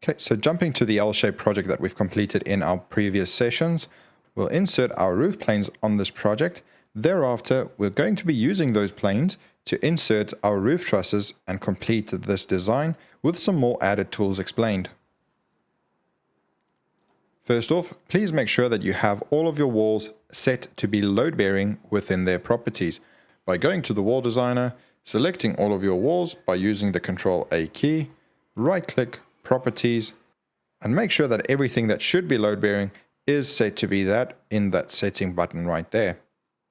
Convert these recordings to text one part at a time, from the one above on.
Okay, so jumping to the L-shaped project that we've completed in our previous sessions, we'll insert our roof planes on this project. Thereafter, we're going to be using those planes to insert our roof trusses and complete this design with some more added tools explained. First off, please make sure that you have all of your walls set to be load-bearing within their properties by going to the Wall Designer, selecting all of your walls by using the Ctrl-A key, right-click, Properties, and make sure that everything that should be load-bearing is set to be that in that setting button right there.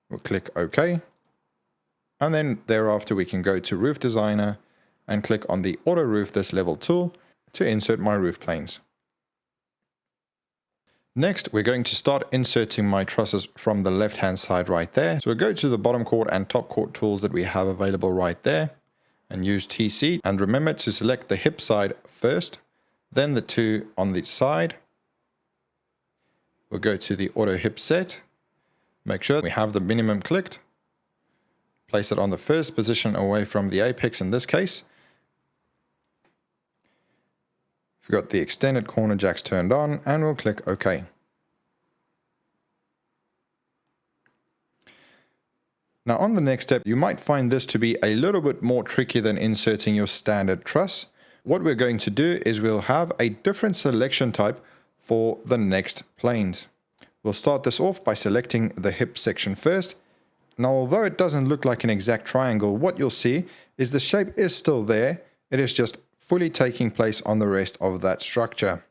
We'll click OK, and then thereafter we can go to Roof Designer and click on the Auto Roof This Level tool to insert my roof planes. Next, we're going to start inserting my trusses from the left-hand side right there. So we'll go to the bottom chord and top chord tools that we have available right there and use TC. And remember to select the hip side first, then the two on the side. We'll go to the auto hip set. Make sure we have the minimum clicked. Place it on the first position away from the apex in this case. We've got the extended corner jacks turned on, and we'll click OK. Now on the next step, you might find this to be a little bit more tricky than inserting your standard truss. What we're going to do is we'll have a different selection type for the next planes. We'll start this off by selecting the hip section first. Now although it doesn't look like an exact triangle, what you'll see is the shape is still there. It is just fully taking place on the rest of that structure.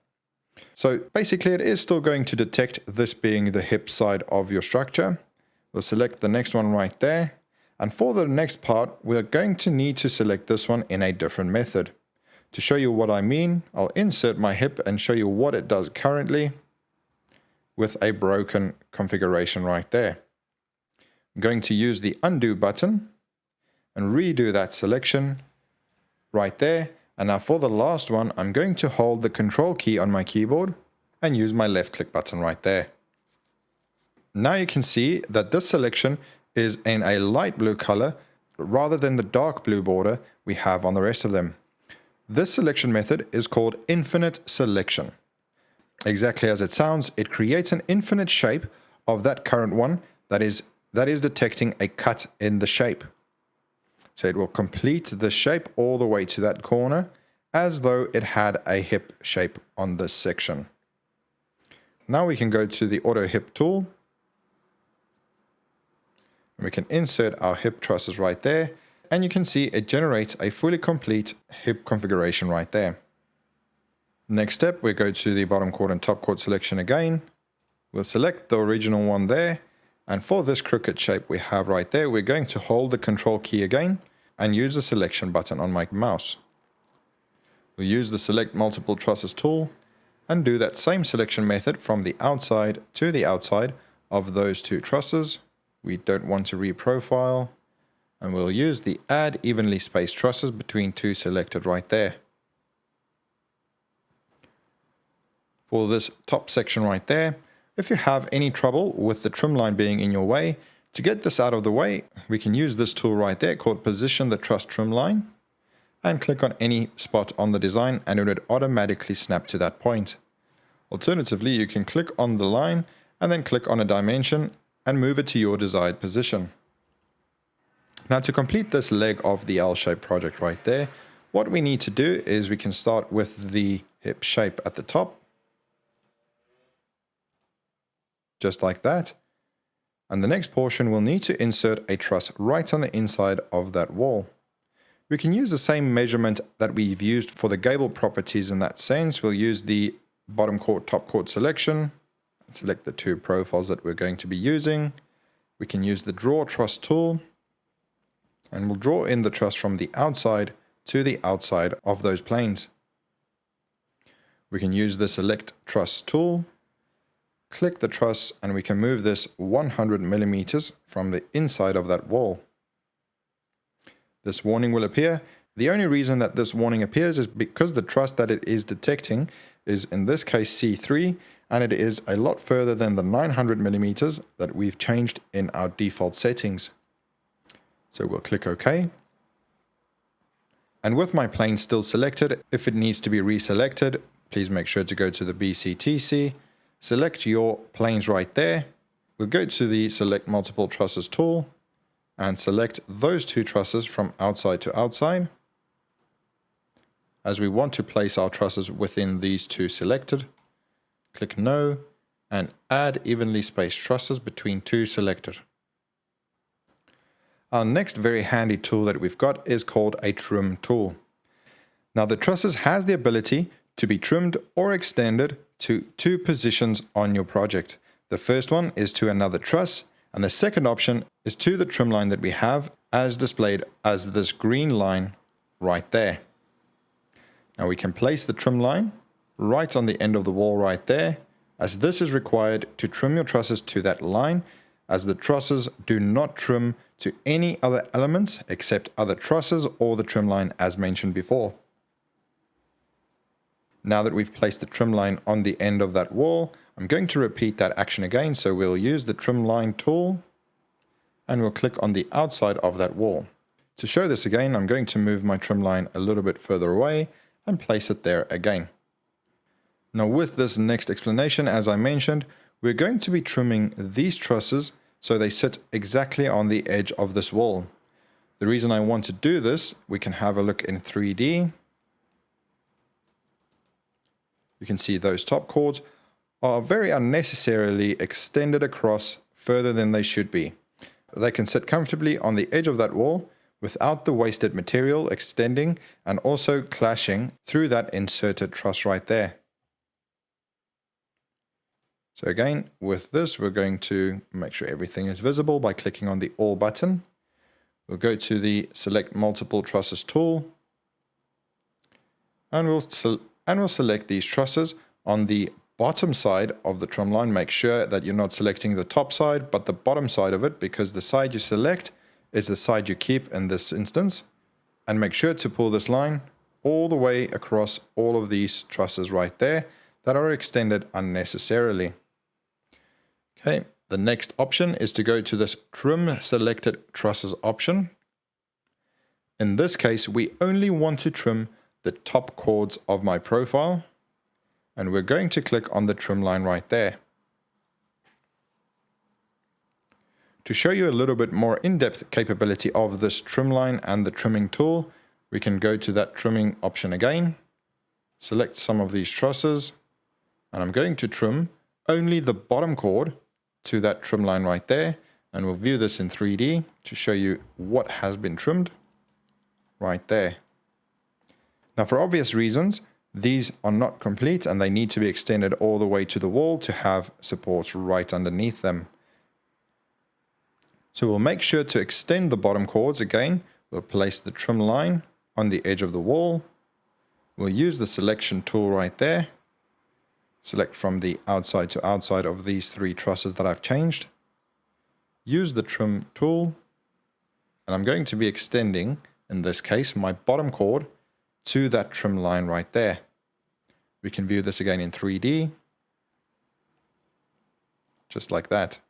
So basically it is still going to detect this being the hip side of your structure. We'll select the next one right there. And for the next part, we're going to need to select this one in a different method. To show you what I mean, I'll insert my hip and show you what it does currently with a broken configuration right there. I'm going to use the undo button and redo that selection right there. And now for the last one, I'm going to hold the Control key on my keyboard and use my left click button right there. Now you can see that this selection is in a light blue color rather than the dark blue border we have on the rest of them. This selection method is called infinite selection. Exactly as it sounds, it creates an infinite shape of that current one that is detecting a cut in the shape. So it will complete the shape all the way to that corner as though it had a hip shape on this section. Now we can go to the auto hip tool. And we can insert our hip trusses right there. And you can see it generates a fully complete hip configuration right there. Next step, we go to the bottom chord and top chord selection again. We'll select the original one there. And for this crooked shape we have right there, we're going to hold the Control key again and use the selection button on my mouse. We'll use the Select Multiple Trusses tool and do that same selection method from the outside to the outside of those two trusses. We don't want to reprofile, and we'll use the Add Evenly Spaced Trusses between two selected right there. For this top section right there, if you have any trouble with the trim line being in your way, to get this out of the way, we can use this tool right there called Position the Truss Trim Line and click on any spot on the design and it would automatically snap to that point. Alternatively, you can click on the line and then click on a dimension and move it to your desired position. Now to complete this leg of the L-shaped project right there, what we need to do is we can start with the hip shape at the top. Just like that. And the next portion we'll need to insert a truss right on the inside of that wall. We can use the same measurement that we've used for the gable properties in that sense. We'll use the bottom chord, top chord selection. Select the two profiles that we're going to be using. We can use the Draw Truss tool. And we'll draw in the truss from the outside to the outside of those planes. We can use the Select Truss tool. Click the truss and we can move this 100 millimeters from the inside of that wall. This warning will appear. The only reason that this warning appears is because the truss that it is detecting is in this case C3 and it is a lot further than the 900 millimeters that we've changed in our default settings. So we'll click OK. And with my plane still selected, if it needs to be reselected, please make sure to go to the BCTC, select your planes right there. We'll go to the Select Multiple Trusses tool and select those two trusses from outside to outside, as we want to place our trusses within these two selected. Click No and add evenly spaced trusses between two selected. Our next very handy tool that we've got is called a trim tool. Now the trusses has the ability to be trimmed or extended to two positions on your project. The first one is to another truss, and the second option is to the trim line that we have as displayed as this green line right there. Now we can place the trim line right on the end of the wall right there, as this is required to trim your trusses to that line, as the trusses do not trim to any other elements except other trusses or the trim line as mentioned before. Now that we've placed the trim line on the end of that wall, I'm going to repeat that action again. So we'll use the trim line tool and we'll click on the outside of that wall. To show this again, I'm going to move my trim line a little bit further away and place it there again. Now with this next explanation, as I mentioned, we're going to be trimming these trusses so they sit exactly on the edge of this wall. The reason I want to do this, we can have a look in 3D. You can see those top chords are very unnecessarily extended across further than they should be. They can sit comfortably on the edge of that wall without the wasted material extending and also clashing through that inserted truss right there. So again, with this, we're going to make sure everything is visible by clicking on the All button. We'll go to the Select Multiple Trusses tool, and we'll select these trusses on the bottom side of the trim line. Make sure that you're not selecting the top side, but the bottom side of it, because the side you select is the side you keep in this instance. And make sure to pull this line all the way across all of these trusses right there that are extended unnecessarily. Okay, the next option is to go to this Trim Selected Trusses option. In this case, we only want to trim the top chords of my profile, and we're going to click on the trim line right there. To show you a little bit more in-depth capability of this trim line and the trimming tool, we can go to that trimming option again, select some of these trusses, and I'm going to trim only the bottom chord to that trim line right there, and we'll view this in 3D to show you what has been trimmed right there. Now, for obvious reasons, these are not complete and they need to be extended all the way to the wall to have support right underneath them. So we'll make sure to extend the bottom chords again. We'll place the trim line on the edge of the wall. We'll use the selection tool right there. Select from the outside to outside of these three trusses that I've changed. Use the trim tool, and I'm going to be extending, in this case, my bottom chord to that trim line right there. We can view this again in 3D, just like that.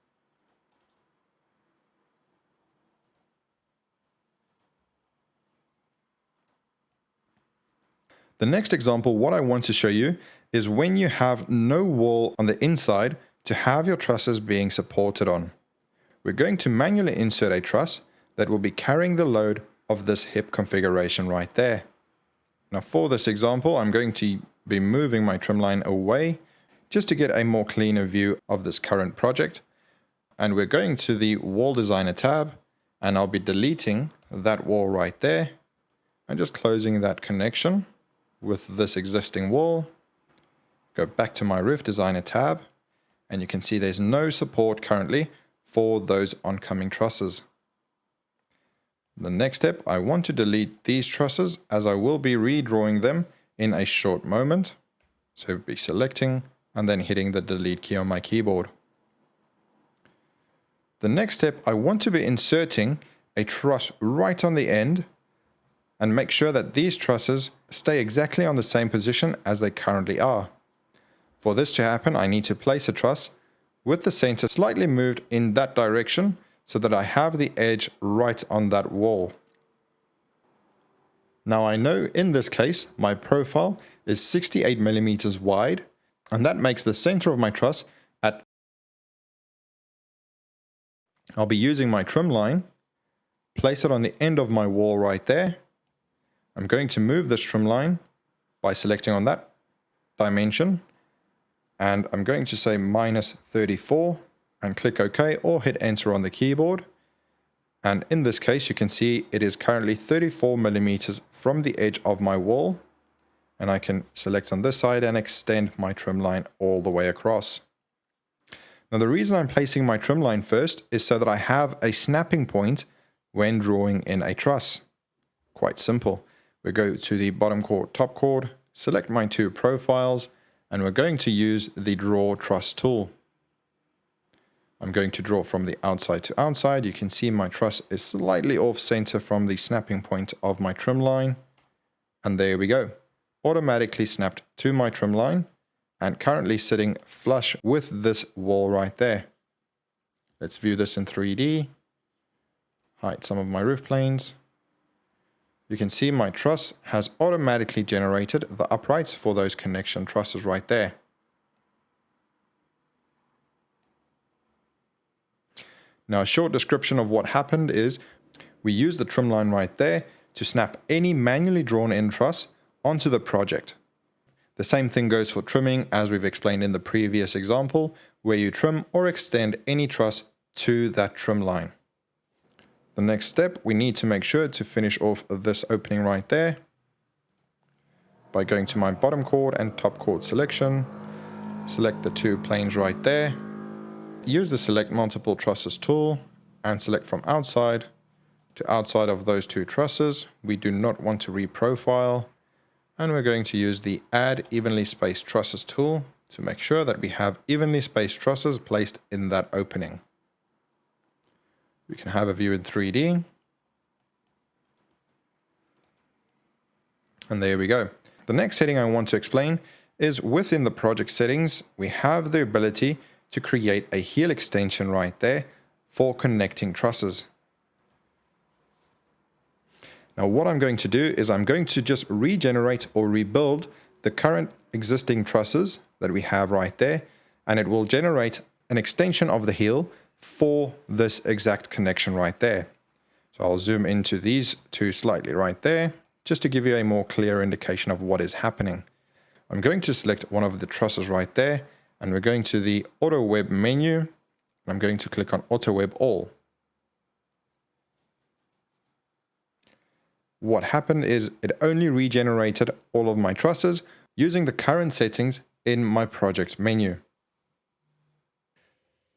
The next example, what I want to show you is when you have no wall on the inside to have your trusses being supported on. We're going to manually insert a truss that will be carrying the load of this hip configuration right there. Now for this example, I'm going to be moving my trim line away just to get a more cleaner view of this current project. And we're going to the Wall Designer tab, and I'll be deleting that wall right there and just closing that connection with this existing wall. Go back to my Roof Designer tab, and you can see there's no support currently for those oncoming trusses. The next step, I want to delete these trusses as I will be redrawing them in a short moment. So be selecting and then hitting the delete key on my keyboard. The next step, I want to be inserting a truss right on the end and make sure that these trusses stay exactly on the same position as they currently are. For this to happen, I need to place a truss with the center slightly moved in that direction so that I have the edge right on that wall. Now I know in this case, my profile is 68 millimeters wide, and that makes the center of my truss at... I'll be using my trim line, place it on the end of my wall right there. I'm going to move this trim line by selecting on that dimension, and I'm going to say -34 and click OK or hit enter on the keyboard. And in this case, you can see it is currently 34 millimeters from the edge of my wall. And I can select on this side and extend my trim line all the way across. Now, the reason I'm placing my trim line first is so that I have a snapping point when drawing in a truss. Quite simple. We go to the bottom chord, top chord, select my two profiles, and we're going to use the Draw Truss tool. I'm going to draw from the outside to outside. You can see my truss is slightly off center from the snapping point of my trim line. And there we go. Automatically snapped to my trim line and currently sitting flush with this wall right there. Let's view this in 3D. Hide some of my roof planes. You can see my truss has automatically generated the uprights for those connection trusses right there. Now, a short description of what happened is we used the trim line right there to snap any manually drawn in truss onto the project. The same thing goes for trimming, as we've explained in the previous example, where you trim or extend any truss to that trim line. The next step, we need to make sure to finish off this opening right there by going to my bottom chord and top chord selection. Select the two planes right there. Use the Select Multiple Trusses tool and select from outside to outside of those two trusses. We do not want to reprofile. And we're going to use the Add Evenly Spaced Trusses tool to make sure that we have evenly spaced trusses placed in that opening. We can have a view in 3D. And there we go. The next setting I want to explain is within the project settings, we have the ability to create a heel extension right there for connecting trusses. Now, what I'm going to do is I'm going to just regenerate or rebuild the current existing trusses that we have right there, and it will generate an extension of the heel for this exact connection right there. So I'll zoom into these two slightly right there, just to give you a more clear indication of what is happening. I'm going to select one of the trusses right there, and we're going to the Auto Web menu. I'm going to click on Auto Web All. What happened is it only regenerated all of my trusses using the current settings in my project menu.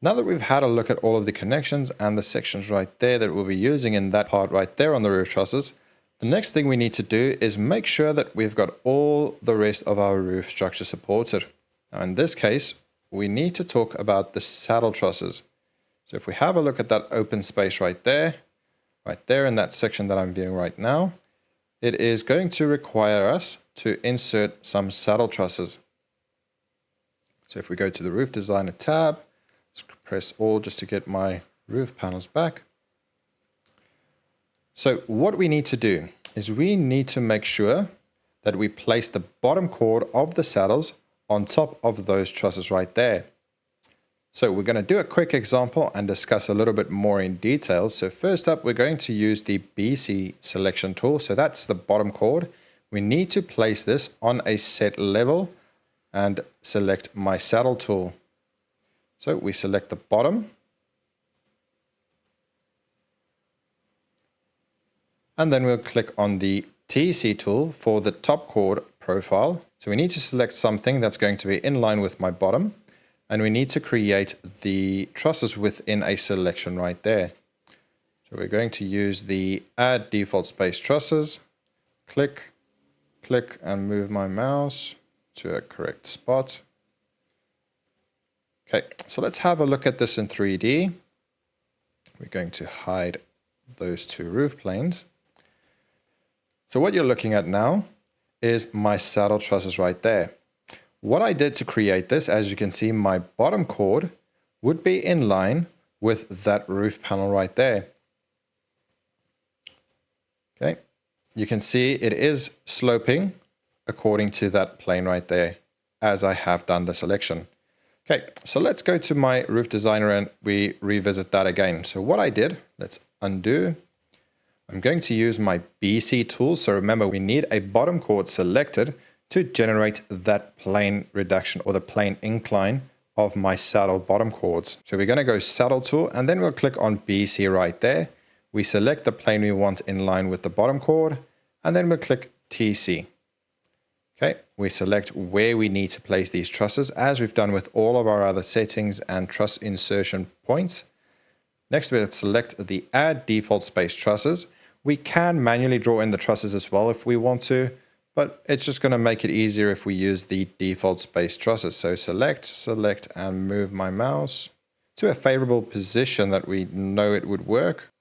Now that we've had a look at all of the connections and the sections right there that we'll be using in that part right there on the roof trusses, the next thing we need to do is make sure that we've got all the rest of our roof structure supported. Now in this case, we need to talk about the saddle trusses. So if we have a look at that open space right there in that section that I'm viewing right now, it is going to require us to insert some saddle trusses. So if we go to the Roof Designer tab, let's press All just to get my roof panels back. So what we need to do is we need to make sure that we place the bottom chord of the saddles on top of those trusses right there. So we're going to do a quick example and discuss a little bit more in detail. So first up, we're going to use the BC selection tool. So that's the bottom chord. We need to place this on a set level and select my saddle tool. So we select the bottom. And then we'll click on the TC tool for the top chord profile. So we need to select something that's going to be in line with my bottom. And we need to create the trusses within a selection right there. So we're going to use the Add Default Space Trusses. Click, click, and move my mouse to a correct spot. Okay, so let's have a look at this in 3D. We're going to hide those two roof planes. So what you're looking at now is my saddle trusses right there. What I did to create this, as you can see, my bottom chord would be in line with that roof panel right there. Okay, you can see it is sloping according to that plane right there, as I have done the selection. Okay, so let's go to my Roof Designer and we revisit that again. So what I did, let's undo. I'm going to use my BC tool. So remember, we need a bottom chord selected to generate that plane reduction or the plane incline of my saddle bottom chords. So we're going to go saddle tool and then we'll click on BC right there. We select the plane we want in line with the bottom chord and then we'll click TC. Okay, we select where we need to place these trusses as we've done with all of our other settings and truss insertion points. Next, we'll select the Add Default Space Trusses. We can manually draw in the trusses as well if we want to, but it's just going to make it easier if we use the default space trusses. So select, and move my mouse to a favorable position that we know it would work.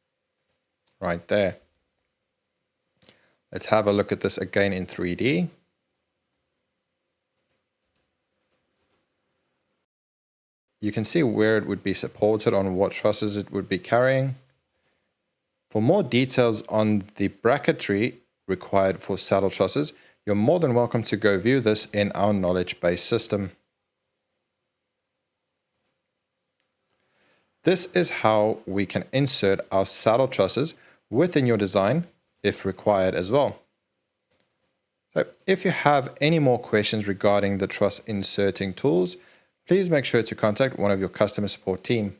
Right there. Let's have a look at this again in 3D. You can see where it would be supported on what trusses it would be carrying. For more details on the bracketry required for saddle trusses, you're more than welcome to go view this in our knowledge base system. This is how we can insert our saddle trusses within your design if required as well. So if you have any more questions regarding the truss inserting tools, please make sure to contact one of your customer support team.